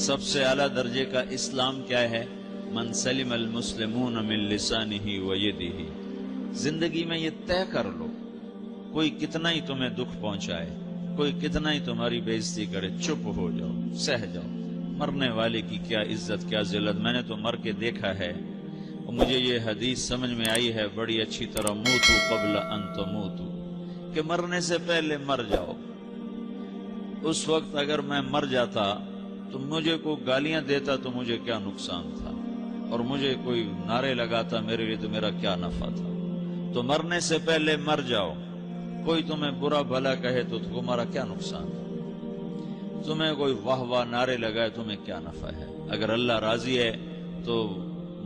سب سے اعلیٰ درجے کا اسلام کیا ہے؟ من سلم المسلمون من لسانہ و یدہ۔ زندگی میں یہ طے کر لو، کوئی کتنا ہی تمہیں دکھ پہنچائے، کوئی کتنا ہی تمہاری بےعزتی کرے، چپ ہو جاؤ، سہ جاؤ۔ مرنے والے کی کیا عزت، کیا ذلت، میں نے تو مر کے دیکھا ہے، اور مجھے یہ حدیث سمجھ میں آئی ہے بڑی اچھی طرح، موتو قبل ان تموتو، کہ مرنے سے پہلے مر جاؤ۔ اس وقت اگر میں مر جاتا تو مجھے کوئی گالیاں دیتا تو مجھے کیا نقصان تھا، اور مجھے کوئی نعرے لگاتا میرے لیے تو میرا کیا نفع تھا۔ تو مرنے سے پہلے مر جاؤ۔ کوئی تمہیں برا بھلا کہے تو تمہارا کیا نقصان ہے، تمہیں کوئی واہ واہ نعرے لگائے تمہیں کیا نفع ہے۔ اگر اللہ راضی ہے تو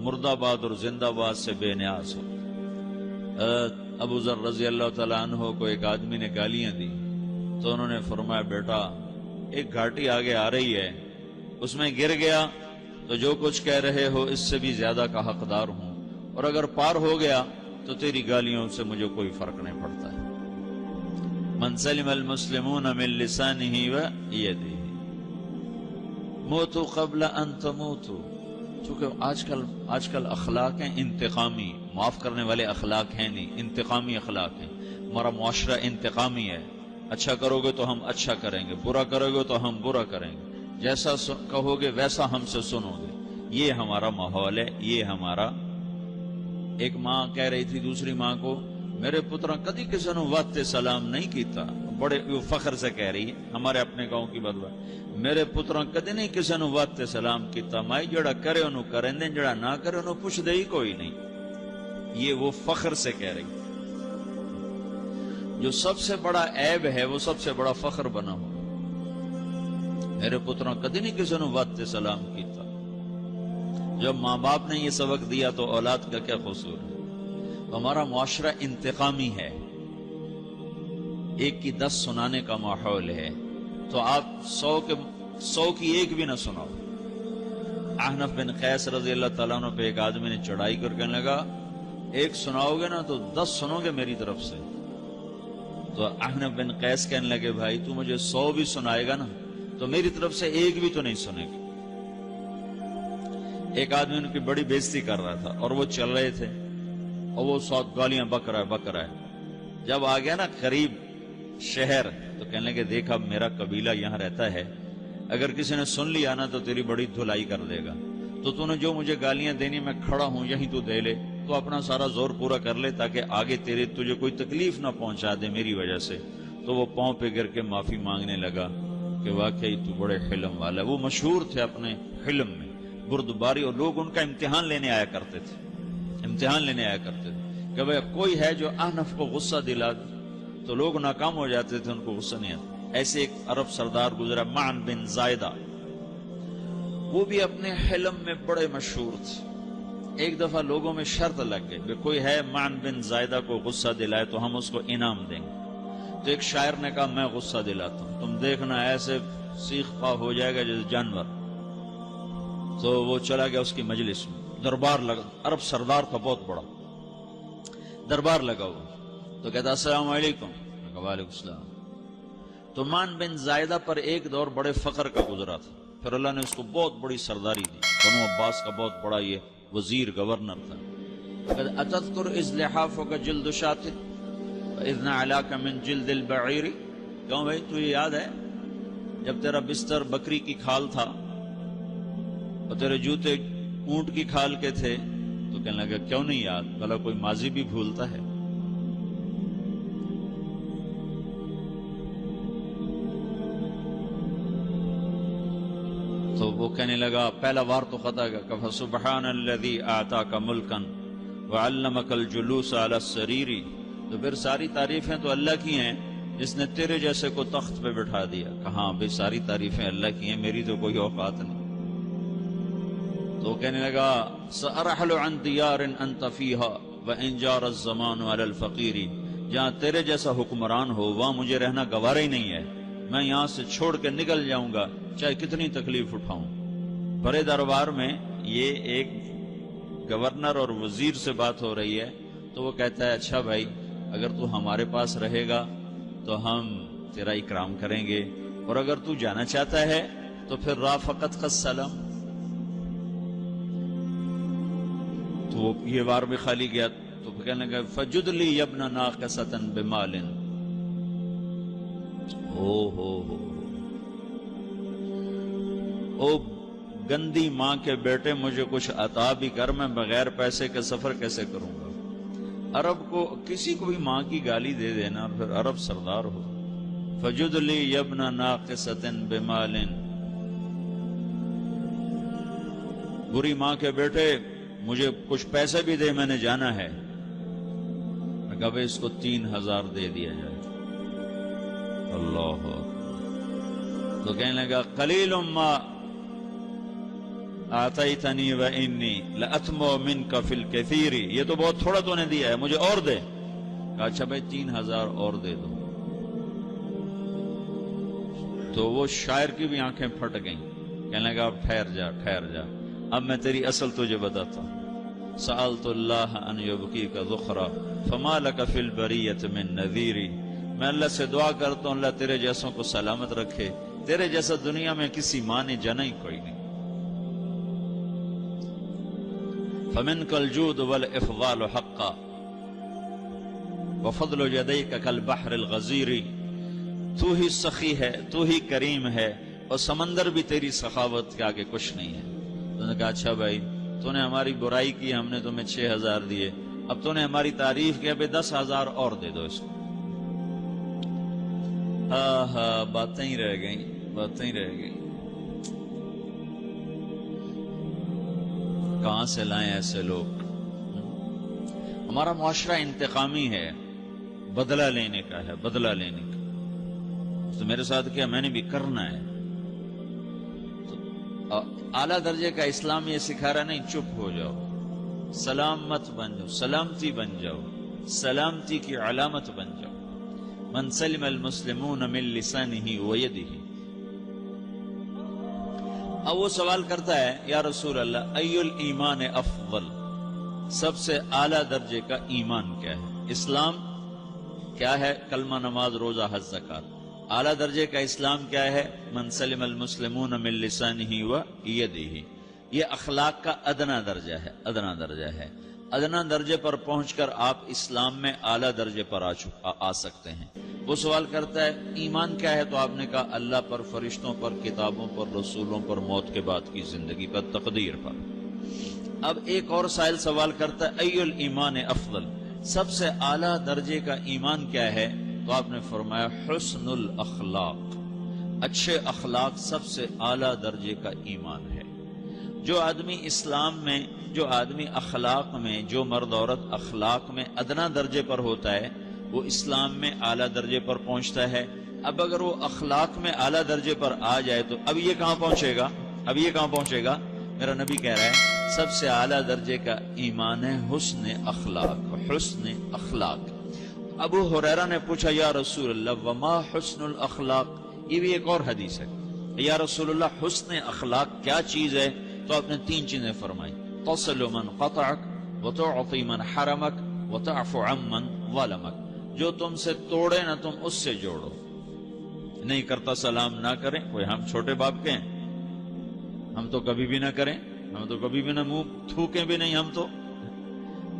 مردہ آباد اور زندہ آباد سے بے نیاز ہو۔ ابو ذر رضی اللہ تعالیٰ عنہ کو ایک آدمی نے گالیاں دی تو انہوں نے فرمایا، بیٹا ایک گھاٹی آگے آ رہی ہے، اس میں گر گیا تو جو کچھ کہہ رہے ہو اس سے بھی زیادہ کا حقدار ہوں، اور اگر پار ہو گیا تو تیری گالیوں سے مجھے کوئی فرق نہیں پڑتا ہے۔ من سلم المسلمون من لسانہ و یدہ موتوا قبل ان تموتوا۔ چونکہ آج کل اخلاق ہیں انتقامی، معاف کرنے والے اخلاق ہیں نہیں، انتقامی اخلاق ہیں۔ ہمارا معاشرہ انتقامی ہے، اچھا کرو گے تو ہم اچھا کریں گے، برا کرو گے تو ہم برا کریں گے، جیسا کہو گے ویسا ہم سے سنو گے۔ یہ ہمارا ماحول ہے، یہ ہمارا۔ ایک ماں کہہ رہی تھی دوسری ماں کو، میرے پترا کدی کسی نے واسطے سلام نہیں کیتا، بڑے فخر سے کہہ رہی ہے، ہمارے اپنے گاؤں کی بدوا، میرے پترا کدی نہیں کسی نے واسطے سلام کیتا، مائی جڑا کرے انہوں کریں دیں، جڑا نہ کرے انہوں پوچھ دے ہی کوئی نہیں۔ یہ وہ فخر سے کہہ رہی۔ جو سب سے بڑا عیب ہے وہ سب سے بڑا فخر بنا ہو۔ میرے پترا کدی نہیں کسی نے واسطے سلام کیتا۔ جب ماں باپ نے یہ سبق دیا تو اولاد کا کیا قصور ہے؟ ہمارا معاشرہ انتقامی ہے، ایک کی 10 سنانے کا ماحول ہے، تو آپ 100 کی ایک بھی نہ سناؤ۔ احنف بن قیس رضی اللہ تعالیٰ عنہ پہ ایک آدمی نے چڑھائی کر کہنے لگا، ایک سناؤ گے نا تو 10 سنو گے میری طرف سے۔ تو احنف بن قیس کہنے لگے، بھائی تو مجھے 100 بھی سنائے گا نا تو میری طرف سے ایک بھی تو نہیں سنے گی۔ ایک آدمی ان کی بڑی بےزتی کر رہا تھا اور وہ چل رہے تھے، اور وہ 100 گالیاں بک رہا ہے۔ جب آ گیا نا قریب شہر تو کہنے لگے، دیکھا میرا قبیلہ یہاں رہتا ہے، اگر کسی نے سن لیا نا تو تیری بڑی دھلائی کر دے گا، تو نے جو مجھے گالیاں دینی میں کھڑا ہوں یہیں تو دے لے، تو اپنا سارا زور پورا کر لے تاکہ آگے تجھے کوئی تکلیف نہ پہنچا دے میری وجہ سے۔ تو وہ پاؤں پہ گر کے معافی مانگنے لگا کہ واقعی تو بڑے حلم والا ہے۔ وہ مشہور تھے اپنے حلم میں، بردباری، اور لوگ ان کا امتحان لینے آیا کرتے تھے، کہ بھئی کوئی ہے جو احنف کو غصہ دلا دے، تو لوگ ناکام ہو جاتے تھے، ان کو غصہ نہیں آتا۔ ایسے ایک عرب سردار گزرا، معن بن زائدہ، وہ بھی اپنے حلم میں بڑے مشہور تھے۔ ایک دفعہ لوگوں میں شرط لگ گئی کہ کوئی ہے معن بن زائدہ کو غصہ دلائے تو ہم اس کو انعام دیں گے۔ تو ایک شاعر نے کہا، میں غصہ دلاتا ہوں، تم دیکھنا ایسے سیخ پا ہو جائے گا جیسے جانور۔ تو وہ چلا گیا اس کی مجلس میں، دربار لگا، عرب سردار تھا بہت بڑا، دربار لگا ہوا، تو کہتا السلام علیکم، وعلیکم السلام۔ تو معن بن زائدہ پر ایک دور بڑے فقر کا گزرا تھا، پھر اللہ نے اس کو بہت بڑی سرداری دی، بنو عباس کا بہت بڑا یہ وزیر گورنر تھا۔ اتذکر اذ لحافک جلد شاۃ واذ نعلاک من جلد البعیر، کیوں بھائی تو یہ یاد ہے جب تیرا بستر بکری کی کھال تھا اور تیرے جوتے اونٹ کی کھال کے تھے؟ تو کہنے لگا کیوں نہیں یاد، بھلا کوئی ماضی بھی بھولتا ہے؟ تو وہ کہنے لگا، پہلا وار تو خطا کا، فسبحان الذی اعطاک ملکا وعلمک الجلوس علی السریر۔ تو پھر ساری تعریفیں تو اللہ کی ہیں جس نے تیرے جیسے کو تخت پہ بٹھا دیا۔ کہاں بھئی ساری تعریفیں اللہ کی ہیں، میری تو کوئی اوقات نہیں۔ تو کہنے لگا، سأرحل عن دیار انت فیہا وان جار الزمان علی الفقیر، جہاں تیرے جیسا حکمران ہو وہاں مجھے رہنا گوارا ہی نہیں ہے، میں یہاں سے چھوڑ کے نکل جاؤں گا چاہے کتنی تکلیف اٹھاؤں۔ بڑے دربار میں یہ ایک گورنر اور وزیر سے بات ہو رہی ہے، تو وہ کہتا ہے، اچھا بھائی اگر تو ہمارے پاس رہے گا تو ہم تیرا اکرام کریں گے، اور اگر تو جانا چاہتا ہے تو پھر رافقت کا سلام، تو وہ یہ بار بھی خالی گیا تو پھر کہنے لگا فجد لی یبن ناقصۃ بمال، او گندی ماں کے بیٹے مجھے کچھ عطا بھی کر، میں بغیر پیسے کے سفر کیسے کروں گا؟ عرب کو کسی کو بھی ماں کی گالی دے دینا اور پھر عرب سردار ہو. فجد لی یبن ناقصۃ بمال، بری ماں کے بیٹے مجھے کچھ پیسے بھی دے، میں نے جانا ہے. میں کہا بھائی اس کو 3000 دے دیا جائے. اللہ، تو کہنے لگا قلیل ما آتیتنی و انی لأتمو منک فی الکثیر، یہ تو بہت تھوڑا تو نے دیا ہے، مجھے اور دے. کہا اچھا بھائی 3000 اور دے دو. تو وہ شاعر کی بھی آنکھیں پھٹ گئیں. کہنے لگا اب ٹھہر جا ٹھہر جا، اب میں تیری اصل تجھے بتاتا ہوں. سألت اللہ ان یبکیک ذخرا فما لک فی البریۃ من نذیر، میں اللہ سے دعا کرتا ہوں اللہ تیرے جیسوں کو سلامت رکھے، تیرے جیسا دنیا میں کسی ماں نے جنا ہی کوئی نہیں. فمنک الجود والافضال حقا وفضل یدیک کالبحر الغزیر، تو ہی سخی ہے، تو ہی کریم ہے، اور سمندر بھی تیری سخاوت کے آگے کچھ نہیں ہے. تو نے کہا اچھا بھائی تو نے ہماری برائی کی، ہم نے تمہیں 6000 دیے، اب تو نے ہماری تعریف کی، اب 10,000 اور دے دو اس کو. باتیں ہی رہ گئیں، باتیں ہی رہ گئیں. کہاں سے لائیں ایسے لوگ؟ ہمارا معاشرہ انتقامی ہے، بدلہ لینے کا ہے، بدلہ لینے کا. تو میرے ساتھ کیا میں نے بھی کرنا ہے. تو اعلیٰ درجے کا اسلام یہ سکھا رہا نہیں چپ ہو جاؤ، سلام مت بن جاؤ، سلامتی بن جاؤ، سلامتی کی علامت بن جاؤ. من سلم المسلمون من لسانہ ویدہ. اب وہ سوال کرتا ہے یا رسول اللہ ای الایمان افضل، سب سے اعلیٰ درجے کا ایمان کیا ہے؟ اسلام کیا ہے؟ کلمہ، نماز، روزہ، حج، زکوٰۃ. اعلیٰ درجے کا اسلام کیا ہے؟ من سلم المسلمون من لسانہ ویدہ. یہ اخلاق کا ادنا درجہ ہے، ادنا درجہ ہے. ادنا درجے پر پہنچ کر آپ اسلام میں اعلیٰ درجے پر آ سکتے ہیں. وہ سوال کرتا ہے ایمان کیا ہے؟ تو آپ نے کہا اللہ پر، فرشتوں پر، کتابوں پر، رسولوں پر، موت کے بعد کی زندگی پر، تقدیر پر. اب ایک اور سائل سوال کرتا ہے ای الایمان افضل، سب سے اعلیٰ درجے کا ایمان کیا ہے؟ تو آپ نے فرمایا حسن الاخلاق، اچھے اخلاق سب سے اعلیٰ درجے کا ایمان ہے. جو آدمی اسلام میں، جو آدمی اخلاق میں، جو مرد عورت اخلاق میں ادنا درجے پر ہوتا ہے وہ اسلام میں اعلیٰ درجے پر پہنچتا ہے. اب اگر وہ اخلاق میں اعلیٰ درجے پر آ جائے تو اب یہ کہاں پہنچے گا؟ اب یہ کہاں پہنچے گا؟ میرا نبی کہہ رہا ہے سب سے اعلیٰ درجے کا ایمان ہے حسن اخلاق، حسن اخلاق. ابو ہریرہ نے پوچھا یا رسول اللہ وما حسن الاخلاق، یہ بھی ایک اور حدیث ہے. یا رسول اللہ حسن اخلاق کیا چیز ہے؟ تو آپ نے 3 چیزیں فرمائی، تصل من قطعک وتعطی من حرمک وتعفو عمن ظلمک. جو تم سے توڑے نہ تم اس سے جوڑو. نہیں کرتا سلام نہ کریں، کوئی ہم چھوٹے باپ کے ہیں، ہم تو کبھی بھی نہ کریں، ہم تو کبھی بھی نہ منہ تھوکیں بھی نہیں ہم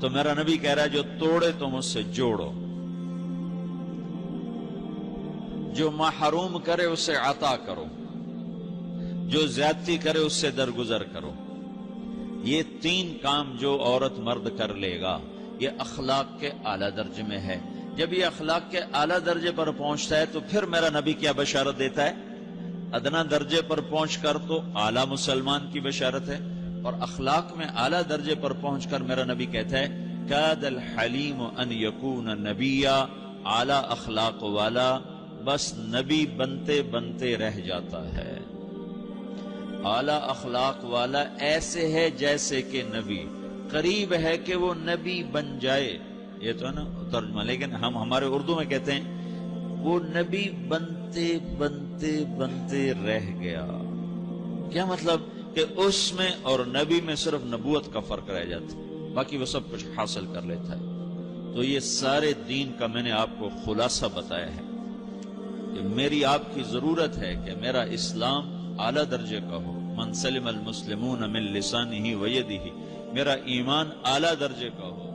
تو میرا نبی کہہ رہا ہے جو توڑے تم اس سے جوڑو، جو محروم کرے اسے عطا کرو، جو زیادتی کرے اس سے درگزر کرو. یہ 3 کام جو عورت مرد کر لے گا یہ اخلاق کے اعلیٰ درجے میں ہے. جب یہ اخلاق کے اعلیٰ درجے پر پہنچتا ہے تو پھر میرا نبی کیا بشارت دیتا ہے؟ ادنا درجے پر پہنچ کر تو اعلیٰ مسلمان کی بشارت ہے، اور اخلاق میں اعلیٰ درجے پر پہنچ کر میرا نبی کہتا ہے کاد الحلیم ان یکون نبیا، اعلیٰ اخلاق والا بس نبی بنتے بنتے رہ جاتا ہے. اعلیٰ اخلاق والا ایسے ہے جیسے کہ نبی، قریب ہے کہ وہ نبی بن جائے. یہ تو ہے نا ترجمہ، لیکن ہم ہمارے اردو میں کہتے ہیں وہ نبی بنتے بنتے بنتے رہ گیا. کیا مطلب؟ کہ اس میں اور نبی میں صرف نبوت کا فرق رہ جاتا ہے، باقی وہ سب کچھ حاصل کر لیتا ہے. تو یہ سارے دین کا میں نے آپ کو خلاصہ بتایا ہے کہ میری آپ کی ضرورت ہے کہ میرا اسلام اعلیٰ درجے کا ہو، من سلم المسلمون من لسانہ و یدہ، میرا ایمان اعلیٰ درجے کا ہو،